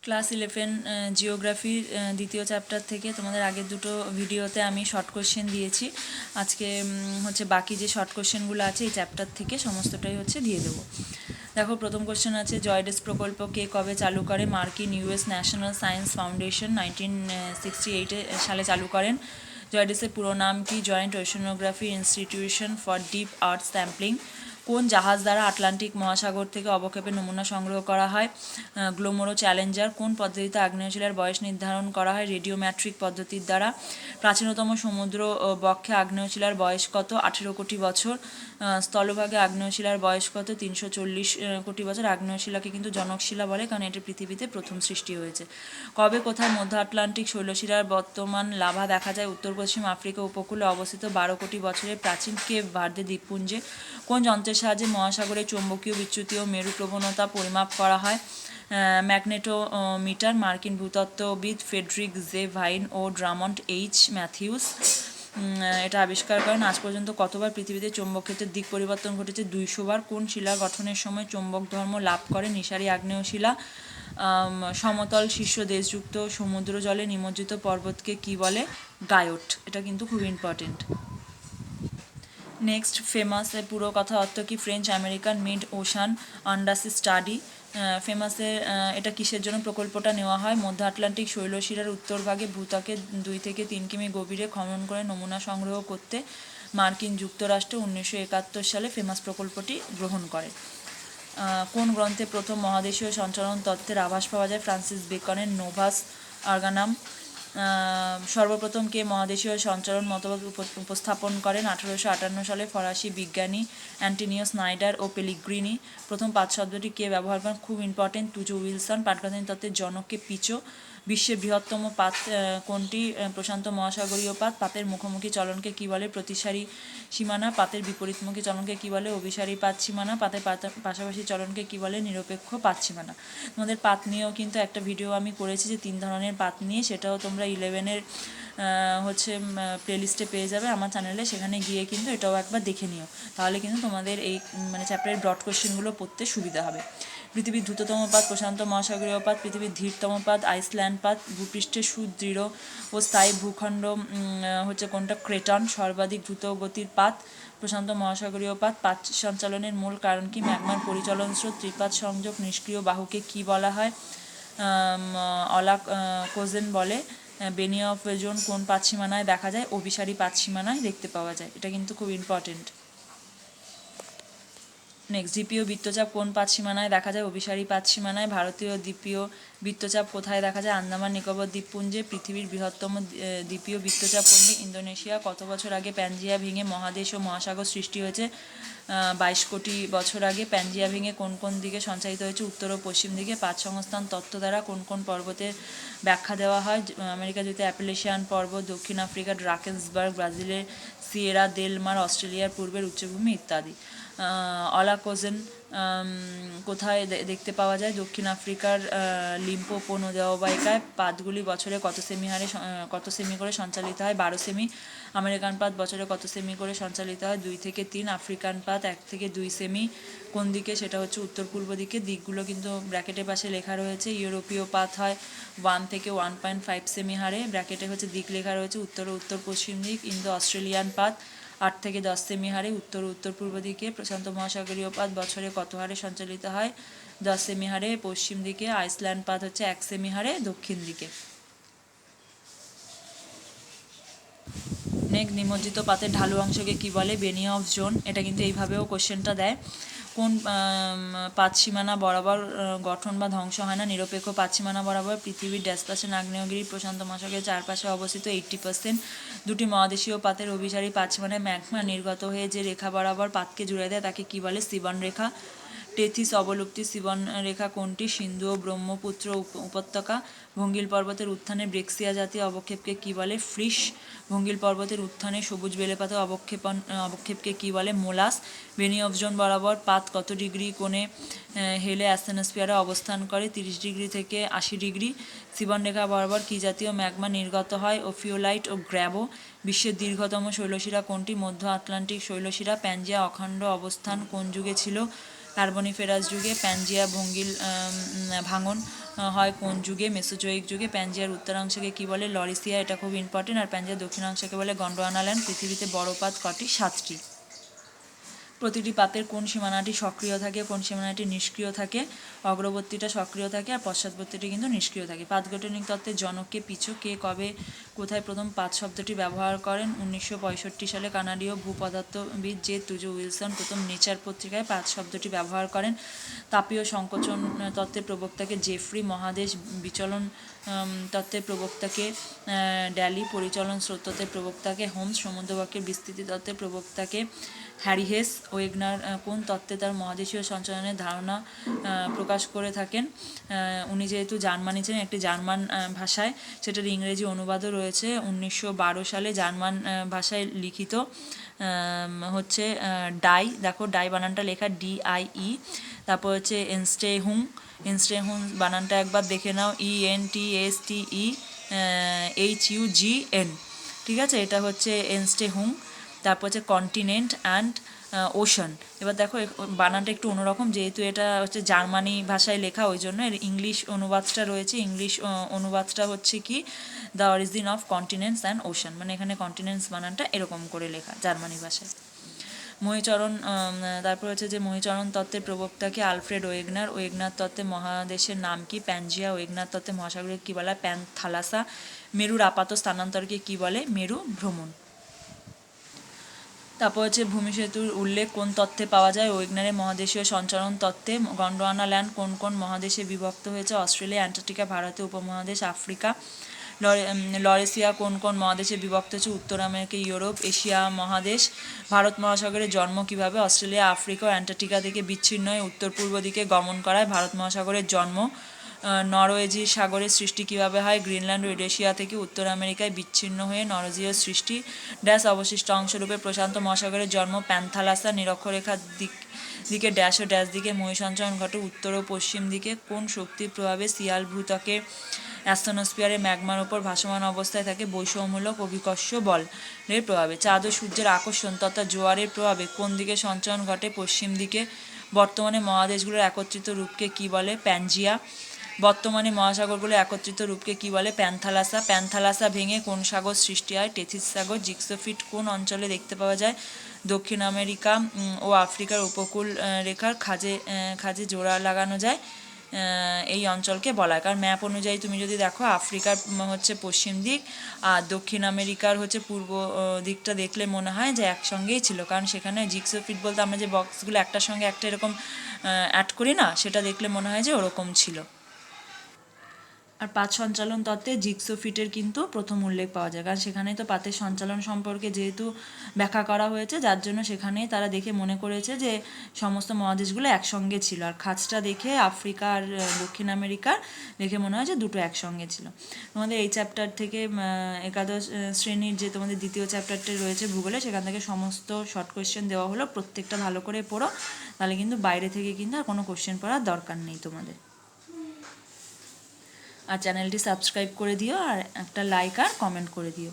Class 11 জিওগ্রাফির দ্বিতীয় chapter থেকে তোমাদের আগের দুটো ভিডিওতে আমি শর্ট কোশ্চেন দিয়েছি। আজকে হচ্ছে বাকি যে শর্ট কোশ্চেনগুলো আছে এই চ্যাপ্টার থেকে সমস্তটাই হচ্ছে দিয়ে দেবো। দেখো, প্রথম কোশ্চেন আছে, জয়ডেস প্রকল্প কে কবে চালু করে? মার্কিন ইউএস ন্যাশনাল সায়েন্স ফাউন্ডেশন 1968 সালে চালু করেন। জয়ডেসের পুরো নাম কি? Joint oceanography institution for deep earth sampling. কোন জাহাজ দ্বারা আটলান্টিক মহাসাগর থেকে অবক্ষেপের নমুনা সংগ্রহ করা হয়? গ্লোমোরো চ্যালেঞ্জার। কোন পদ্ধতিতে আগ্নেয় শিলার বয়স নির্ধারণ করা হয়? রেডিওমেট্রিক পদ্ধতির দ্বারা। প্রাচীনতম সমুদ্র বক্ষে আগ্নেয় শিলার বয়স কত? 18 কোটি বছর। স্থলভাগে আগ্নেয় শিলার বয়স কত? 340 কোটি বছর। আগ্নেয় শিলাকে কিন্তু জনকশিলা বলে, কারণ এটি পৃথিবীতে প্রথম সৃষ্টি হয়েছে। কবে কোথায় মধ্য আটলান্টিক শৈলশিলার বর্তমান লাভা দেখা যায়? উত্তর পশ্চিম আফ্রিকা উপকূলে অবস্থিত 12 কোটি বছরের প্রাচীন কেপ ভার্দে দ্বীপপুঞ্জে। কোন যন্ত্রের সাহায্যে মহাসাগরের চৌম্বকীয় বিচ্যুতি ও মেরু প্রবণতা পরিমাপ করা হয়? ম্যাগনেটোমিটার। মার্কিন ভূতত্ত্ববিদ ফ্রেডরিক জে ভাইন ও ড্রামন্ড এইচ ম্যাথিউস এটা আবিষ্কার করেন। আজ পর্যন্ত কতবার পৃথিবীতে চৌম্বক ক্ষেত্রের দিক পরিবর্তন ঘটেছে? 200 বার। কোন শিলা গঠনের সময় চৌম্বক ধর্ম লাভ করে? নিশারী আগ্নেয় শিলা। সমতল শীর্ষ দেশযুক্ত সমুদ্র জলে নিমজ্জিত পর্বতকে কি বলে? গায়োট। এটা কিন্তু খুব ইম্পর্টেন্ট। নেক্সট, ফেমাসের পুরো কথা অর্থ কি? French American mid ocean undersea study. ফেমাসের এটা কিসের জন্য প্রকল্পটা নেওয়া হয়? মধ্য আটলান্টিক শৈলশিলার উত্তরভাগে ভূত্বকে 2 থেকে 3 কিমি গভীরে খনন করে নমুনা সংগ্রহ করতে মার্কিন যুক্তরাষ্ট্র 1971 সালে ফেমাস প্রকল্পটি গ্রহণ করে। কোন গ্রন্থে প্রথম মহাদেশীয় সঞ্চালন তত্ত্বের আভাস পাওয়া যায়? ফ্রান্সিস বেকনের নোভাস অর্গানাম। সর্বপ্রথম কে মহাদেশীয় সঞ্চালন মতবাদ উপস্থাপন করেন? 1858 সালে ফরাসি বিজ্ঞানী অ্যান্টনিও স্নাইডার ও পেলিগ্রিনি। প্রথম পাত শব্দটি কে ব্যবহার করেন? খুব ইম্পর্টেন্ট, তুজো উইলসন। পাটকালীন তত্ত্বের জনককে পিচো। বিশ্বের বৃহত্তম পাত কোনটি? প্রশান্ত মহাসাগরীয় পাত। পাতের মুখোমুখি চলনকে কি বলে? প্রতিসারী সীমানা। পাতের বিপরীতমুখী চলনকে কি বলে? অভিসারী পাত সীমানা। পাতের পাশাপাশি চলনকে কি বলে? নিরপেক্ষ পাত সীমানা। তোমাদের পাত নিয়েও কিন্তু একটা ভিডিও আমি করেছি যে 3 ধরনের পাত নিয়ে, সেটাও তোমরা 11-এর হচ্ছে প্লেলিস্টে পেয়ে যাবে আমার চ্যানেলে, সেখানে গিয়ে কিন্তু এটাও একবার দেখে নিও। তাহলে কিন্তু তোমাদের এই চ্যাপ্টারের ব্রড কোশ্চেনগুলো পড়তে সুবিধা হবে। পৃথিবীর দ্রুততম পাত প্রশান্ত মহাসাগরীয় পাত। পৃথিবীর ধীরতম পাত আইসল্যান্ড পাত। ভূপৃষ্ঠের সুদৃঢ় ও স্থায়ী ভূখণ্ড হচ্ছে কোনটা? ক্রেটন। সর্বাধিক দ্রুত গতির পাত প্রশান্ত মহাসাগরীয় পাত। পাত সঞ্চালনের মূল কারণ কি? ম্যাগমার পরিচলন স্রোত। ত্রিপাত সংযোগ নিষ্ক্রিয় বাহুকে কি বলা হয়? কোজেন বলে। বেনি অফ জোন কোন পাত সীমানায় দেখা যায়? অভিসারী পাত সীমানায় দেখতে পাওয়া যায়। এটা কিন্তু খুব ইম্পর্টেন্ট। নেক্সট, দ্বীপীয় বৃত্তচাপ কোন পাত সীমানায় দেখা যায়? অভিসারী পাত সীমানায়। ভারতীয় দ্বীপীয় বৃত্তচাপ কোথায় দেখা যায়? আন্দামান নিকোবর দ্বীপপুঞ্জে। পৃথিবীর বৃহত্তম দ্বীপীয় বৃত্তচাপ কোনটি? ইন্দোনেশিয়া। কত বছর আগে প্যানজিয়া ভেঙে মহাদেশ ও মহাসাগর সৃষ্টি হয়েছে? 22 কোটি বছর আগে। প্যানজিয়া ভেঙে কোন কোন দিকে সঞ্চালিত হয়েছে? উত্তর ও পশ্চিম দিকে। পাত সংস্থান তত্ত্ব দ্বারা কোন কোন পর্বতের ব্যাখ্যা দেওয়া হয়? আমেরিকা যুক্তরাষ্ট্রে অ্যাপেলেশিয়ান পর্বত, দক্ষিণ আফ্রিকার ড্রাকেন্সবার্গ, ব্রাজিলের সিয়েরা দেল মার, অস্ট্রেলিয়ার পূর্বের উচ্চভূমি ইত্যাদি। অলাকোজেন কোথায় দেখতে পাওয়া যায়? দক্ষিণ আফ্রিকার লিম্পোপো নদী অববাহিকায়। পাতগুলি বছরে কত সেমি করে সঞ্চালিত হয়? 12 সেমি। আমেরিকান পাত বছরে কত সেমি করে সঞ্চালিত হয়? 2 থেকে 3। আফ্রিকান পাত 1 থেকে 2 সেমি। কোন দিকে? সেটা হচ্ছে উত্তর পূর্ব দিকে। দিকগুলো কিন্তু ব্র্যাকেটের পাশে লেখা রয়েছে। ইউরোপীয় পাত হয় 1 থেকে 1.5 সেমি হারে। ব্র্যাকেটে হচ্ছে দিক লেখা রয়েছে, উত্তর ও উত্তর পশ্চিম দিক। ইন্দো অস্ট্রেলিয়ান পাত 8 থেকে 10 সেমি হারে উত্তর উত্তর পূর্ব দিকে। প্রশান্ত মহাসাগরীয় পাত বছরে কত হারে সঞ্চালিত হয়? 10 সেমি হারে পশ্চিম দিকে। আইসল্যান্ড পাত হচ্ছে 1 সেমি হারে দক্ষিণ দিকে। নেক্সট, নিমজ্জিত পাতের ঢালু অংশকে কি বলে? বেনি অফ জোন। এটা কিন্তু এইভাবেও কোশ্চেনটা দেয়। কোন পাত সীমানা বরাবর গঠন বা ধ্বংস হয় না? নিরপেক্ষ পাত সীমানা বরাবর। পৃথিবীর ড্যাশ% আগ্নেয়গিরি প্রশান্ত মহাসাগরের চারপাশে অবস্থিত 80%। দুটি মহাদেশীয় পাতের অভিসারী পাত সীমানায় ম্যাগমা নির্গত হয়ে যে রেখা বরাবর পাতকে জুড়ে দেয় তাকে কি বলে? সিবন রেখা। টেথিস অবলুপ্তি সিবন রেখা কোনটি? সিন্ধু ও ব্রহ্মপুত্র উপত্যকা। ভঙ্গিল পর্বতের উত্থানে ব্রেক্সিয়া জাতীয় অবক্ষেপকে কি বলে? ফ্রিস। ভঙ্গিল পর্বতের উত্থানে সবুজ বেলেপাতা অবক্ষেপকে কি বলে? মোলাস। বেনি অফ জোন বরাবর পাত কত ডিগ্রি কোণে হেলে অ্যাসথেনোস্ফিয়ারে অবস্থান করে? 30 ডিগ্রি থেকে 80 ডিগ্রি। সিবন রেখা বরাবর কি জাতীয় ম্যাগমা নির্গত হয়? ওফিওলাইট ও গ্র্যাভো। বিশ্বের দীর্ঘতম শৈলশিরা কোনটি? মধ্য আটলান্টিক শৈলশিরা। প্যানজিয়া অখণ্ড অবস্থান কোন যুগে ছিল? কার্বনিফেরাস যুগে প্যানজিয়া ভঙ্গিল ভাঙন হয় কোন যুগে? মেসোজোয়িক যুগে। প্যানজিয়ার উত্তরাংশকে কি বলে? লরিসিয়া, এটা খুব ইম্পর্টেন্ট। আর প্যানজিয়ার দক্ষিণাংশকে বলে গন্ডোয়ানা ল্যান্ড। পৃথিবীতে বড় পাত কটি? 7টি। প্রতিটি পাতের কোন সীমানাটি সক্রিয় থাকে, কোন সীমানাটি নিষ্ক্রিয় থাকে? অগ্রবর্তীটা সক্রিয় থাকে আর পশ্চাৎবর্তীটি কিন্তু নিষ্ক্রিয় থাকে। পাতগঠনিক তত্ত্বের জনককে পিছু কে কবে কোথায় প্রথম পাত শব্দটি ব্যবহার করেন? 1965 সালে কানাডীয় ভূপদার্থবিদ জে তুজো উইলসন প্রথম নেচার পত্রিকায় পাত শব্দটি ব্যবহার করেন। তাপীয় সংকোচন তত্ত্বের প্রবক্তাকে জেফ্রি, মহাদেশ বিচলন তত্ত্বের প্রবক্তাকে ড্যালি, পরিচলন স্রোত তত্ত্বের প্রবক্তাকে হোমস, সমুদ্রবক্ষের বিস্তৃতি তত্ত্বের প্রবক্তাকে হ্যারি হেস। ওয়েগনার কোন তত্ত্বে তার মহাদেশীয় সঞ্চালনের ধারণা প্রকাশ করে থাকেন? উনি যেহেতু জার্মানি ছিলেন, একটি জার্মান ভাষায়, সেটার ইংরেজি অনুবাদও রয়েছে 1912 সালে জার্মান ভাষায় লিখিত হচ্ছে ডাই, দেখো ডাই বানানটা লেখা DIE। তারপর হচ্ছে এনস্টেহুং, এনস্টেহুং বানানটা একবার দেখে নাও, ENTSTEHUGN, ঠিক আছে, এটা হচ্ছে এনস্টেহুং। তারপর হচ্ছে কন্টিনেন্ট অ্যান্ড ওশান। এবার দেখো বানানটা একটু অন্যরকম, যেহেতু এটা হচ্ছে জার্মানি ভাষায় লেখা, ওই জন্য এর ইংলিশ অনুবাদটা রয়েছে। ইংলিশ অনুবাদটা হচ্ছে কি, the origin of continents and ocean, মানে এখানে কন্টিনেন্টস বানানটা এরকম করে লেখা জার্মানি ভাষায়। মহীচরণ, তারপর হচ্ছে যে মহীচরণ তত্ত্বের প্রবক্তাকে আলফ্রেড ওয়েগনার। ওয়েগনার তত্ত্বে মহাদেশের নাম কি? প্যানজিয়া। ওয়েগনার তত্ত্বে মহাসাগরকে কী বলে? প্যানথালাসা। মেরুর আপাত স্থানান্তরকে কী বলে? মেরু ভ্রমণ। তারপর হচ্ছে ভূমি সেতুর উল্লেখ কোন তত্ত্বে পাওয়া যায়? ওয়েগনারের মহাদেশীয় সঞ্চালন তত্ত্বে। গন্ডোয়ানা ল্যান্ড কোন কোন মহাদেশে বিভক্ত হয়েছে? অস্ট্রেলিয়া, অ্যান্টার্কটিকা, ভারতীয় উপমহাদেশ, আফ্রিকা। লরেসিয়া কোন কোন মহাদেশে বিভক্ত হয়েছে? উত্তর আমেরিকা, ইউরোপ, এশিয়া মহাদেশ। ভারত মহাসাগরের জন্ম কিভাবে? অস্ট্রেলিয়া, আফ্রিকা ও অ্যান্টার্কটিকা থেকে বিচ্ছিন্ন হয়ে উত্তর পূর্ব দিকে গমন করায় ভারত মহাসাগরের জন্ম। নরওয়েজি সাগরের সৃষ্টি কিভাবে হয়? গ্রিনল্যান্ড ও ইউরেশিয়া থেকে উত্তর আমেরিকায় বিচ্ছিন্ন হয়ে নরওয়েজীয় সৃষ্টি। ড্যাশ অবশিষ্ট অংশরূপে প্রশান্ত মহাসাগরের জন্ম। প্যান্থালাসা নিরক্ষরেখার দিকে ড্যাশ ও ড্যাশ দিকে মহীসঞ্চরণ ঘটে উত্তর ও পশ্চিম দিকে। কোন শক্তির প্রভাবে সিয়াল ভূত্বকে অ্যাস্তনোস্ফিয়ারে ম্যাগমার ওপর ভাসমান অবস্থায় থাকে? বৈষম্যমূলক অভিকর্ষ বলের প্রভাবে। চাঁদ ও সূর্যের আকর্ষণ তথা জোয়ারের প্রভাবে কোন দিকে সঞ্চরণ ঘটে? পশ্চিম দিকে। বর্তমানে মহাদেশগুলোর একত্রিত রূপকে কী বলে? প্যানজিয়া। বর্তমানে মহাসাগরগুলোর একত্রিত রূপকে কী বলে? প্যান্থালাসা। প্যান্থালাসা ভেঙে কোন সাগর সৃষ্টি হয়? টেথিস সাগর। জিগসোফিট কোন অঞ্চলে দেখতে পাওয়া যায়? দক্ষিণ আমেরিকা ও আফ্রিকার উপকূল রেখার খাজে জোড়া লাগানো যায় এই অঞ্চলকে বলা হয়। কারণ ম্যাপ অনুযায়ী তুমি যদি দেখো, আফ্রিকার হচ্ছে পশ্চিম দিক আর দক্ষিণ আমেরিকার হচ্ছে পূর্ব দিকটা দেখলে মনে হয় যে একসঙ্গেই ছিল, কারণ সেখানে জিগসোফিট বলতে আমরা যে বক্সগুলো একটার সঙ্গে একটা এরকম অ্যাড করি না, সেটা দেখলে মনে হয় যে ওরকম ছিল। আর পাত সঞ্চালন তত্ত্বে জিগসোফিটের কিন্তু প্রথম উল্লেখ পাওয়া যায়, কারণ সেখানে তো পাতের সঞ্চালন সম্পর্কে যেহেতু ব্যাখ্যা করা হয়েছে, যার জন্য সেখানেই তারা দেখে মনে করেছে যে সমস্ত মহাদেশগুলো একসঙ্গে ছিল। আর খাঁজটা দেখে আফ্রিকা আর দক্ষিণ আমেরিকার দেখে মনে হয় যে দুটো একসঙ্গে ছিল। তোমাদের এই চ্যাপ্টার থেকে একাদশ শ্রেণীর যে তোমাদের দ্বিতীয় চ্যাপ্টারটা রয়েছে ভূগোলে, সেখান থেকে সমস্ত শর্ট কোয়েশ্চেন দেওয়া হলো, প্রত্যেকটা ভালো করে পড়ো, তাহলে কিন্তু বাইরে থেকে কিন্তু আর কোনো কোশ্চেন পড়ার দরকার নেই তোমাদের। আর চ্যানেলটি সাবস্ক্রাইব করে দিও আর একটা লাইক আর কমেন্ট করে দিও।